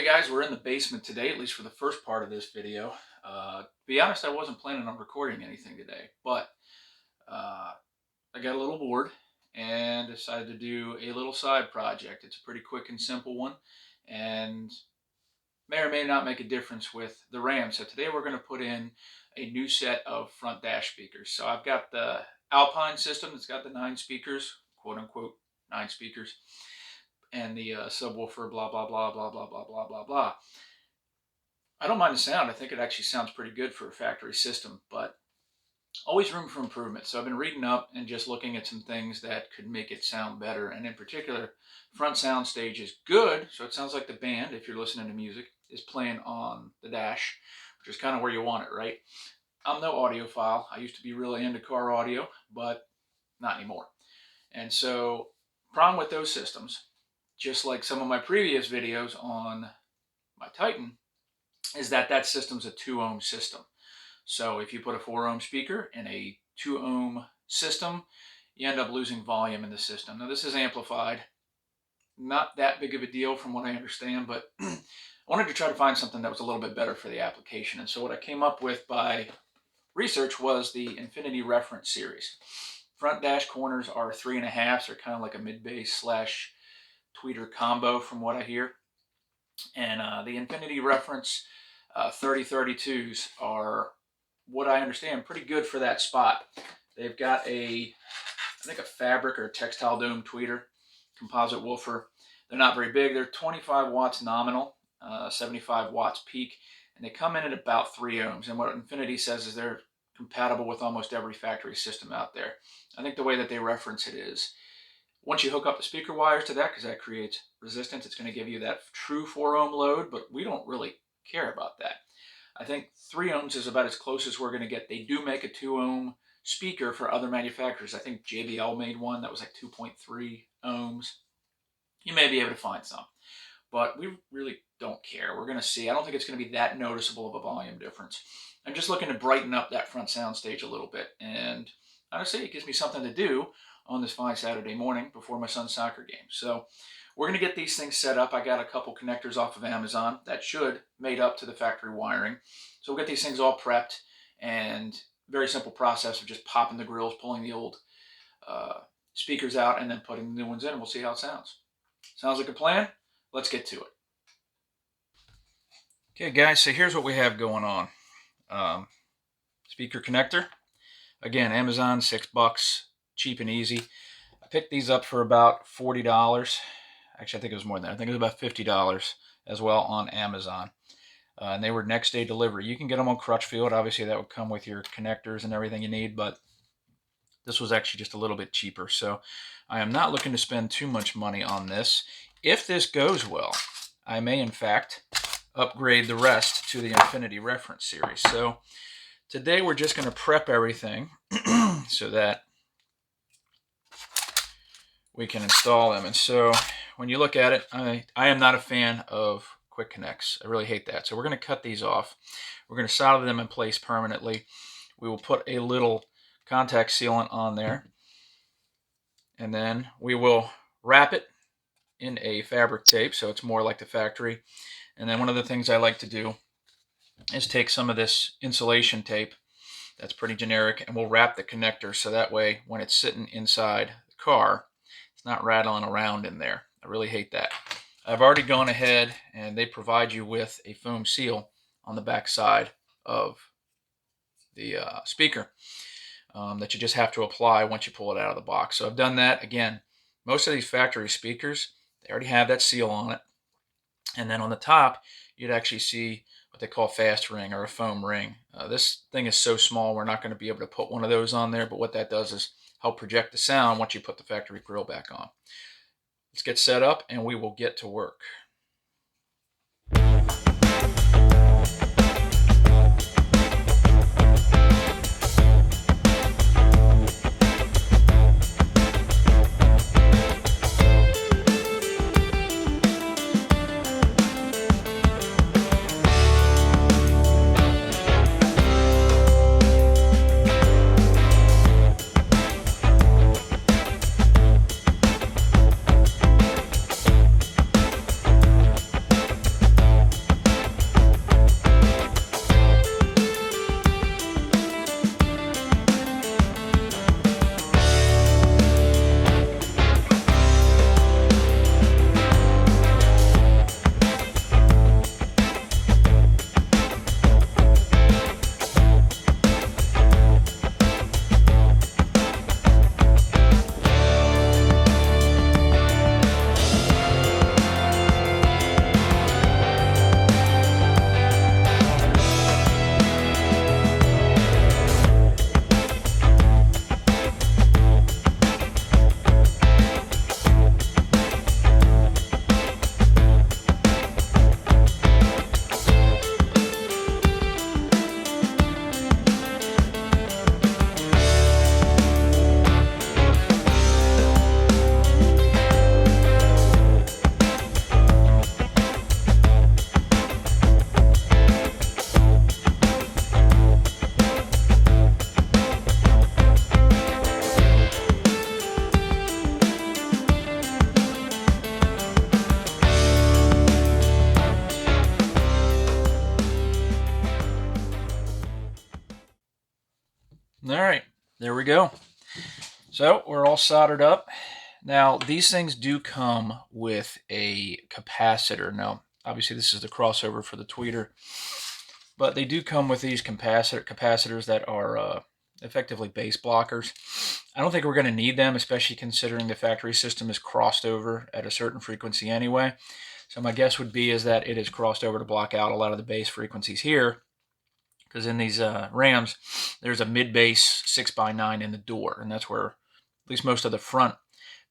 Hey guys, we're in the basement today, at least for the first part of this video. To be honest, I wasn't planning on recording anything today, but I got a little bored and decided to do a little side project. It's a pretty quick and simple one and may or may not make a difference with the RAM. So today we're going to put in a new set of front dash speakers. So I've got the Alpine system that's got the 9 speakers, quote unquote 9 speakers, and the subwoofer, blah, blah, blah, blah, blah, blah, blah, blah, blah. I don't mind the sound. I think it actually sounds pretty good for a factory system, but always room for improvement. So I've been reading up and just looking at some things that could make it sound better. And in particular, front sound stage is good. So it sounds like the band, if you're listening to music, is playing on the dash, which is kind of where you want it, right? I'm no audiophile. I used to be really into car audio, but not anymore. And so problem with those systems, just like some of my previous videos on my Titan, is that system's a 2 ohm system. So if you put a 4 ohm speaker in a 2 ohm system, you end up losing volume in the system. Now this is amplified, not that big of a deal from what I understand, but I wanted to try to find something that was a little bit better for the application. And so what I came up with by research was the Infinity Reference series. Front dash corners are 3.5s, so kind of like a mid-bass / tweeter combo from what I hear. And the Infinity Reference 3032s are, what I understand, pretty good for that spot. They've got I think a fabric or textile dome tweeter, composite woofer. They're not very big. They're 25 watts nominal, 75 watts peak, and they come in at about 3 ohms. And what Infinity says is they're compatible with almost every factory system out there. I think the way that they reference it is, once you hook up the speaker wires to that, because that creates resistance, it's going to give you that true 4 ohm load, but we don't really care about that. I think 3 ohms is about as close as we're going to get. They do make a 2 ohm speaker for other manufacturers. I think JBL made one that was like 2.3 ohms. You may be able to find some, but we really don't care. We're going to see. I don't think it's going to be that noticeable of a volume difference. I'm just looking to brighten up that front sound stage a little bit, and honestly, it gives me something to do on this fine Saturday morning before my son's soccer game. So we're going to get these things set up. I got a couple connectors off of Amazon that should mate up to the factory wiring. So we'll get these things all prepped, and very simple process of just popping the grills, pulling the old speakers out, and then putting the new ones in, and we'll see how it sounds. Sounds like a plan? Let's get to it. Okay guys, so here's what we have going on. Speaker connector. Again, Amazon, $6, cheap and easy. I picked these up for about $40. Actually, I think it was more than that. I think it was about $50 as well on Amazon. And they were next day delivery. You can get them on Crutchfield. Obviously, that would come with your connectors and everything you need, but this was actually just a little bit cheaper. So I am not looking to spend too much money on this. If this goes well, I may, in fact, upgrade the rest to the Infinity Reference series. So today we're just going to prep everything so that we can install them. And so when you look at it, I am not a fan of quick connects. I really hate that. So we're going to cut these off. We're going to solder them in place permanently. We will put a little contact sealant on there, and then we will wrap it in a fabric tape so it's more like the factory. And then one of the things I like to do is take some of this insulation tape that's pretty generic, and we'll wrap the connector so that way when it's sitting inside the car, it's not rattling around in there. I really hate that. I've already gone ahead, and they provide you with a foam seal on the back side of the speaker that you just have to apply once you pull it out of the box. So I've done that. Again, most of these factory speakers, they already have that seal on it. And then on the top, you'd actually see what they call fast ring or a foam ring. This thing is so small, we're not going to be able to put one of those on there, but what that does is help project the sound once you put the factory grill back on. Let's get set up and we will get to work. there we go. So we're all soldered up. Now, these things do come with a capacitor. Now, obviously this is the crossover for the tweeter, but they do come with these capacitors that are effectively base blockers. I don't think we're going to need them, especially considering the factory system is crossed over at a certain frequency anyway. So my guess would be is that it is crossed over to block out a lot of the bass frequencies here, because in these RAMs, there's a mid-bass 6x9 in the door, and that's where at least most of the front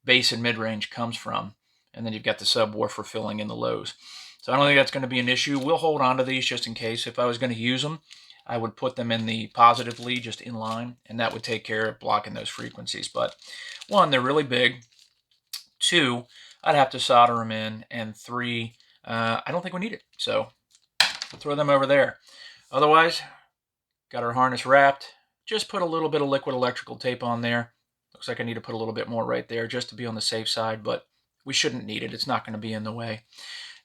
bass and mid-range comes from. And then you've got the subwoofer filling in the lows. So I don't think that's going to be an issue. We'll hold on to these just in case. If I was going to use them, I would put them in the positive lead just in line, and that would take care of blocking those frequencies. But one, they're really big. Two, I'd have to solder them in. And three, I don't think we need it. So we'll throw them over there. Otherwise, got our harness wrapped. Just put a little bit of liquid electrical tape on there. Looks like I need to put a little bit more right there just to be on the safe side, but we shouldn't need it. It's not going to be in the way.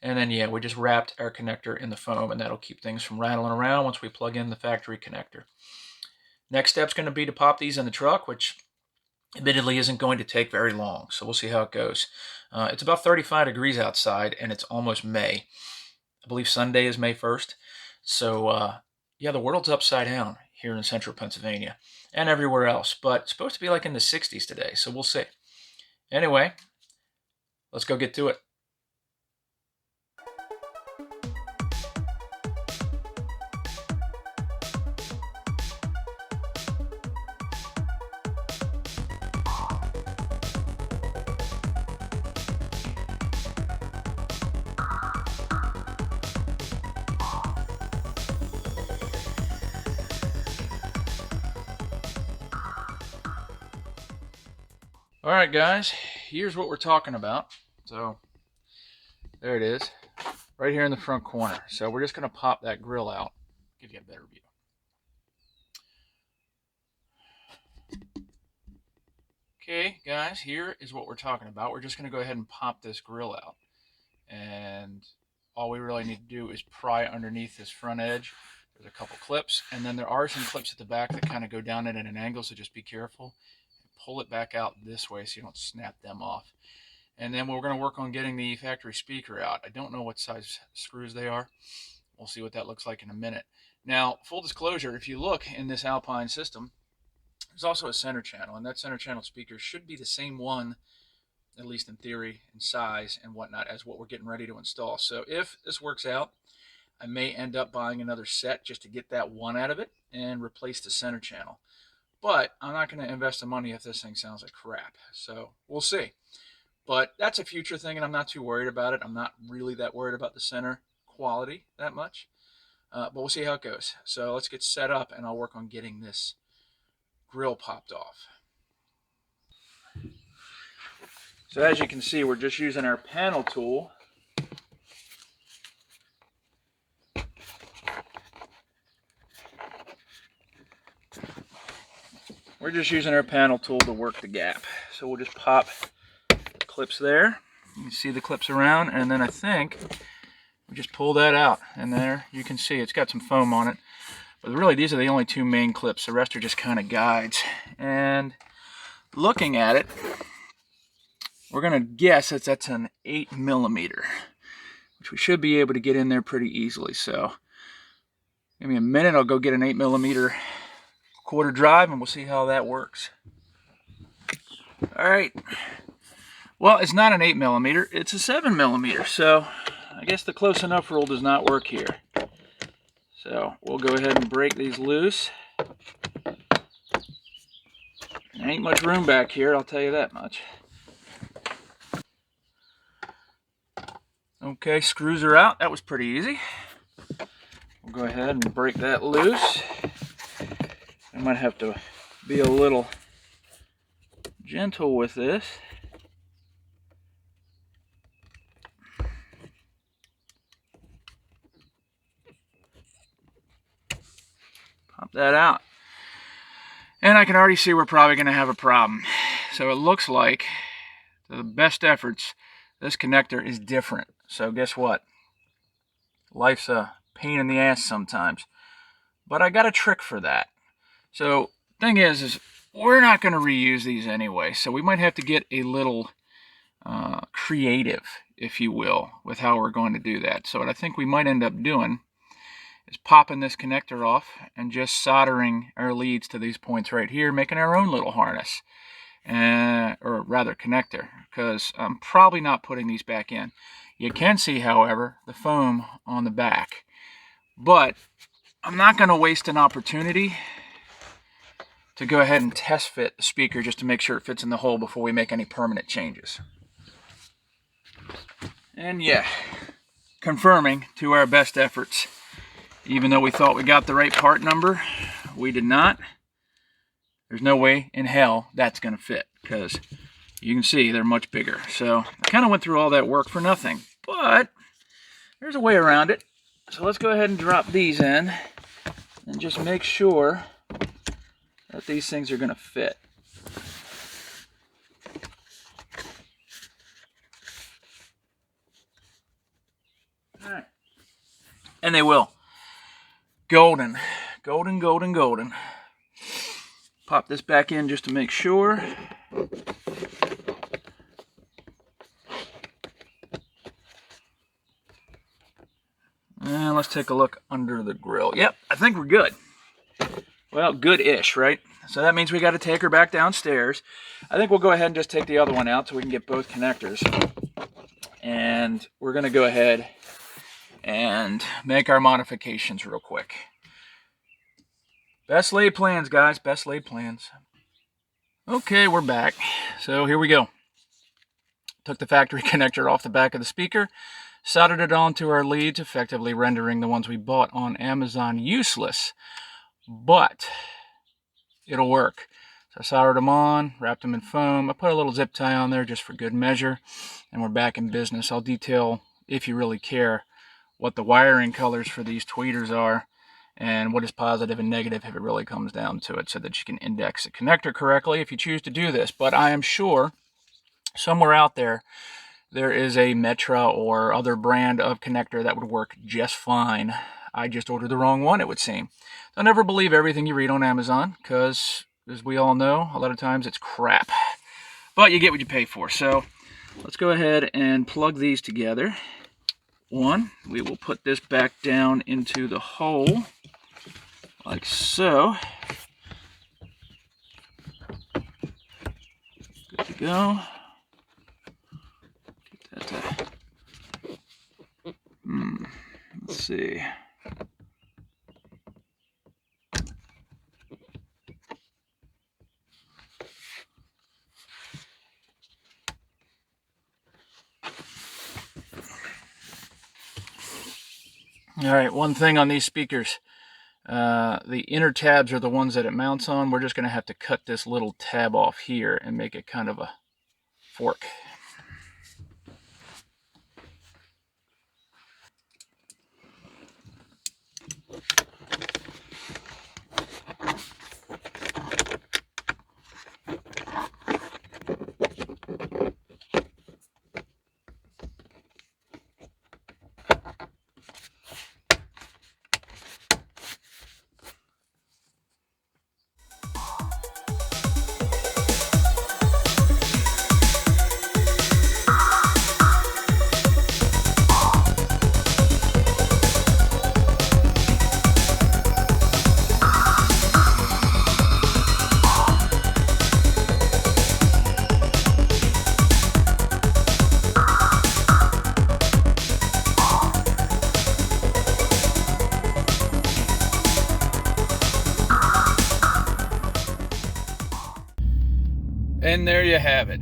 And then, yeah, we just wrapped our connector in the foam, and that'll keep things from rattling around once we plug in the factory connector. Next step's going to be to pop these in the truck, which admittedly isn't going to take very long, so we'll see how it goes. It's about 35 degrees outside, and it's almost May. I believe Sunday is May 1st. So, yeah, the world's upside down here in central Pennsylvania and everywhere else, but it's supposed to be like in the 60s today, so we'll see. Anyway, let's go get to it. All right, guys, here's what we're talking about. So there it is, right here in the front corner. So we're just going to pop that grill out, give you a better view. Okay, guys, here is what we're talking about. We're just going to go ahead and pop this grill out. And all we really need to do is pry underneath this front edge. There's a couple clips, and then there are some clips at the back that kind of go down it at an angle, so just be careful. Pull it back out this way so you don't snap them off. And then we're going to work on getting the factory speaker out. I don't know what size screws they are. We'll see what that looks like in a minute. Now, full disclosure, if you look in this Alpine system, there's also a center channel, and that center channel speaker should be the same one, at least in theory, in size and whatnot, as what we're getting ready to install. So if this works out, I may end up buying another set just to get that one out of it and replace the center channel. But I'm not going to invest the money if this thing sounds like crap. So we'll see. But that's a future thing, and I'm not too worried about it. I'm not really that worried about the center quality that much. But we'll see how it goes. So let's get set up, and I'll work on getting this grill popped off. So as you can see, we're just using our panel tool. We're just using our panel tool to work the gap. So we'll just pop clips there. You can see the clips around, and then I think we just pull that out, and there you can see it's got some foam on it. But really, these are the only two main clips. The rest are just kind of guides. And looking at it, we're going to guess that that's an 8mm, which we should be able to get in there pretty easily. So give me a minute, I'll go get an 8mm quarter drive, and we'll see how that works. All right. Well, it's not an 8mm, it's a 7mm. So I guess the close enough rule does not work here. So we'll go ahead and break these loose. There ain't much room back here, I'll tell you that much. Okay, screws are out. That was pretty easy. We'll go ahead and break that loose. I might have to be a little gentle with this. Pop that out. And I can already see we're probably going to have a problem. So it looks like, to the best efforts, this connector is different. So guess what? Life's a pain in the ass sometimes. But I got a trick for that. So thing is we're not going to reuse these anyway, so we might have to get a little creative, if you will, with how we're going to do that. So what I think we might end up doing is popping this connector off and just soldering our leads to these points right here, making our own little harness, or rather connector, because I'm probably not putting these back in. You can see, however, the foam on the back, but I'm not going to waste an opportunity to go ahead and test fit the speaker just to make sure it fits in the hole before we make any permanent changes. And yeah, confirming to our best efforts, even though we thought we got the right part number, we did not. There's no way in hell that's going to fit, because you can see they're much bigger. So I kind of went through all that work for nothing, but there's a way around it. So let's go ahead and drop these in and just make sure that these things are going to fit. All right. And they will. Golden. Golden, golden, golden. Pop this back in just to make sure. And let's take a look under the grill. Yep, I think we're good. Well, good-ish, right? So that means we got to take her back downstairs. I think we'll go ahead and just take the other one out so we can get both connectors. And we're going to go ahead and make our modifications real quick. Best laid plans, guys. Best laid plans. Okay, we're back. So here we go. Took the factory connector off the back of the speaker, soldered it onto our leads, effectively rendering the ones we bought on Amazon useless. But it'll work. So I soldered them on, wrapped them in foam. I put a little zip tie on there just for good measure, and we're back in business. I'll detail, if you really care, what the wiring colors for these tweeters are and what is positive and negative if it really comes down to it, so that you can index the connector correctly if you choose to do this. But I am sure somewhere out there is a Metra or other brand of connector that would work just fine. I just ordered the wrong one, it would seem. Don't never believe everything you read on Amazon, because, as we all know, a lot of times it's crap. But you get what you pay for. So let's go ahead and plug these together. One, we will put this back down into the hole, like so. Good to go. Get that let's see. All right, one thing on these speakers, the inner tabs are the ones that it mounts on. We're just going to have to cut this little tab off here and make it kind of a fork. And there you have it.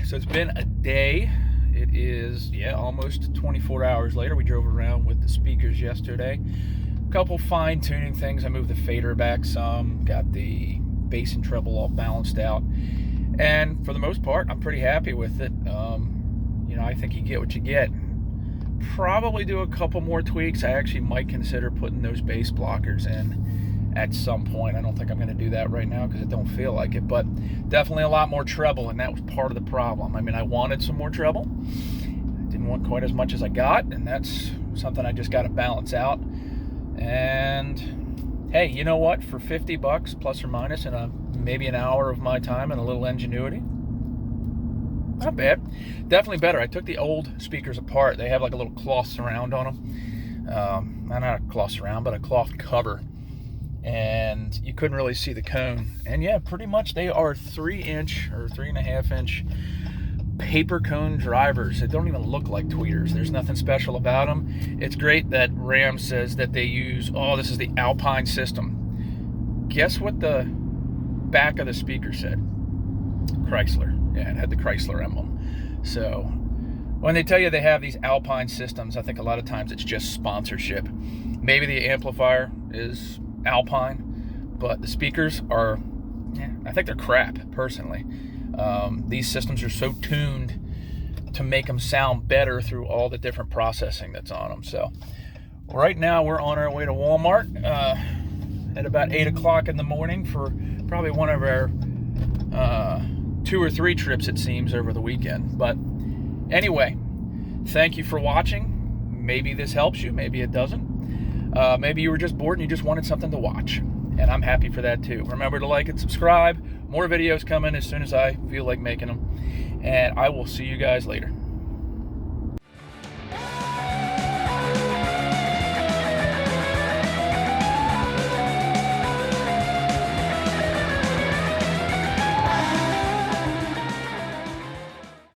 So it's been a day. It is, yeah, almost 24 hours later. We drove around with the speakers yesterday. A couple fine-tuning things. I moved the fader back some, got the bass and treble all balanced out. And for the most part, I'm pretty happy with it. You know, I think you get what you get. Probably do a couple more tweaks. I actually might consider putting those bass blockers in at some point. I don't think I'm going to do that right now because I don't feel like it, but definitely a lot more treble, and that was part of the problem. I mean, I wanted some more treble. I didn't want quite as much as I got, and that's something I just got to balance out. And hey, you know what? For 50 bucks plus or minus in a maybe an hour of my time and a little ingenuity. Not bad. Definitely better. I took the old speakers apart. They have like a little cloth surround on them. Not a cloth surround, but a cloth cover. And you couldn't really see the cone. And yeah, pretty much they are 3-inch or 3.5-inch paper cone drivers. They don't even look like tweeters. There's nothing special about them. It's great that RAM says that they use, this is the Alpine system. Guess what the back of the speaker said? Chrysler. Yeah, it had the Chrysler emblem. So when they tell you they have these Alpine systems, I think a lot of times it's just sponsorship. Maybe the amplifier is Alpine, but the speakers are, I think they're crap, personally. These systems are so tuned to make them sound better through all the different processing that's on them. So right now we're on our way to Walmart at about 8 o'clock in the morning for probably one of our 2 or 3 trips, it seems, over the weekend. But anyway, thank you for watching. Maybe this helps you, maybe it doesn't. Maybe you were just bored and you just wanted something to watch, and I'm happy for that too. Remember to like and subscribe. More videos coming as soon as I feel like making them, and I will see you guys later.